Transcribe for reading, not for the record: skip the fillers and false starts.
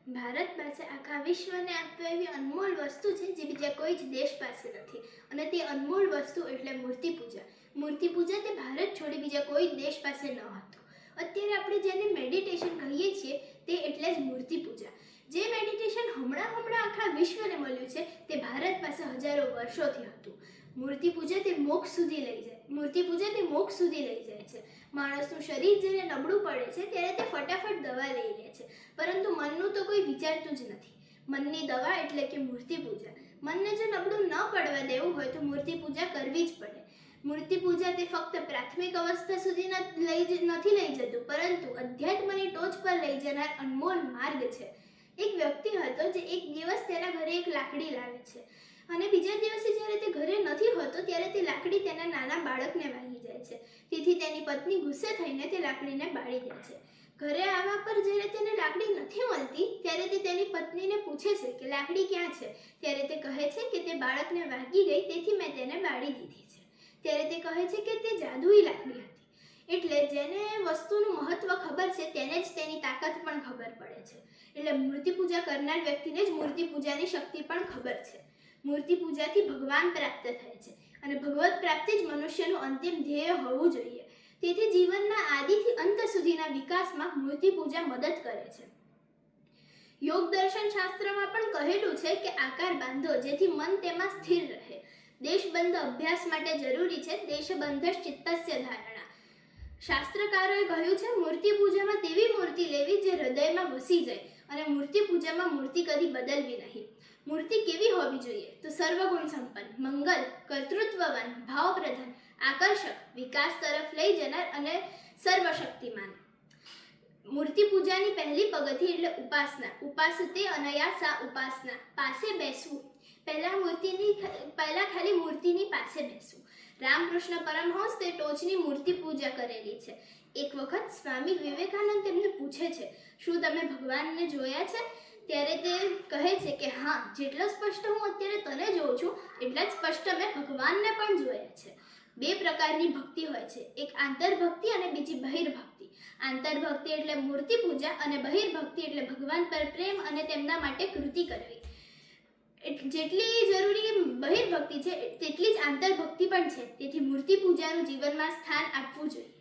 ભારત પાસે આખા વિશ્વને આપવા એવી અનમોલ વસ્તુ છે જે બીજા કોઈ જ દેશ પાસે નથી, અને તે અનમોલ વસ્તુ એટલે મૂર્તિ પૂજા. મૂર્તિ પૂજા તે ભારત છોડી બીજા કોઈ દેશ પાસે ન હતું. અત્યારે આપણે જેને મેડિટેશન કહીએ છીએ તે એટલે જ મૂર્તિ પૂજા. જે મેડિટેશન હમણાં આખા વિશ્વને મળ્યું છે તે ભારત પાસે હજારો વર્ષોથી હતું. મૂર્તિ પૂજા તે મોક્ષ સુધી લઈ જાય છે. માણસનું શરીર જ્યારે નબળું પડે છે ત્યારે તે ફટાફટ દવા લઈ લે છે, પરંતુ મનનું તો કોઈ વિચારતું જ નથી. મનની દવા એટલે કે મૂર્તિ પૂજા. મનને જો નબળું ન પડવા દેવું હોય તો મૂર્તિ પૂજા કરવી જ પડે. મૂર્તિ પૂજા તે ફક્ત પ્રાથમિક અવસ્થા સુધી નથી લઈ જતું, પરંતુ અધ્યાત્મની ટોચ પર લઈ જનાર અનમોલ માર્ગ છે. એક વ્યક્તિ હતો જે એક દિવસ તેના ઘરે એક લાકડી લાવે છે, અને બીજા દિવસે જ્યારે તે ઘરે નથી હોતો ત્યારે તે લાકડી તેના નાના બાળકને વાગી જાય છે. તેથી તેની પત્ની ગુસ્સે થઈને તે લાકડીને બાળી દે છે. ઘરે આવવા પર જ્યારે તેને લાકડી નથી મળતી ત્યારે તે તેની પત્નીને પૂછે છે કે લાકડી ક્યાં છે. ત્યારે તે કહે છે કે તે બાળકને વાગી ગઈ, તેથી મેં તેને બાળી દીધી છે. ત્યારે તે કહે છે કે તે જાદુઈ લાકડી હતી. એટલે જેને વસ્તુનું મહત્વ ખબર છે તેને જ તેની તાકાત પણ ખબર પડે છે. એટલે મૂર્તિ પૂજા કરનાર વ્યક્તિને જ મૂર્તિ પૂજાની શક્તિ પણ ખબર છે. મૂર્તિ પૂજાથી ભગવાન પ્રાપ્ત થાય છે, અને ભગવત પ્રાપ્તિ જ મનુષ્યનું અંતિમ ધ્યેય હોવું જોઈએ. તેથી જીવનના આદિથી અંત સુધીના વિકાસમાં મૂર્તિ પૂજા મદદ કરે છે. યોગ દર્શન શાસ્ત્રમાં પણ કહેલું છે કે આકાર બાંધો જેથી મન તેમાં સ્થિર રહે. દેશબંધ અભ્યાસ માટે જરૂરી છે દેશબંધ ચિત્તસ્ય ધારણા. શાસ્ત્રકારોએ કહ્યું છે મૂર્તિ પૂજામાં તેવી મૂર્તિ લેવી જે હૃદયમાં વસી જાય, અને મૂર્તિ પૂજામાં મૂર્તિ કદી બદલવી નહીં. મૂર્તિ કેવી હોવી જોઈએ? તો સર્વગુણ સંપન્ન, મંગલ, કર્તૃત્વવાન, ભાવપ્રધાન, આકર્ષક, વિકાસ તરફ લઈ જનાર અને સર્વશક્તિમાન. મૂર્તિ પૂજાની પહેલી પગથી એટલે ઉપાસના. ઉપાસતે અનયા ઉપાસના. પાસે બેસવું. પહેલા ખાલી મૂર્તિની પાસે બેસવું. રામકૃષ્ણ પરમહંસ તે ટોચની મૂર્તિ પૂજા કરેલી છે. એક વખત સ્વામી વિવેકાનંદ તેમને પૂછે છે, શું તમે ભગવાનને જોયા છે? ત્યારે તે કહે છે કે હા, જેટલો સ્પષ્ટ હું અત્યારે તને જોઉં છું એટલા જ સ્પષ્ટ મેં ભગવાનને પણ જોયા છે. બે પ્રકારની ભક્તિ હોય છે, એક આંતરભક્તિ અને બીજી બહિર્ભક્તિ. આંતરભક્તિ એટલે મૂર્તિ પૂજા, અને બહિર્ભક્તિ એટલે ભગવાન પર પ્રેમ અને તેમના માટે કૃતિ કરવી. જેટલી જરૂરી બહિર્ભક્તિ છે તેટલી જ આંતરભક્તિ પણ છે. તેથી મૂર્તિ પૂજાનું જીવનમાં સ્થાન આપવું જોઈએ.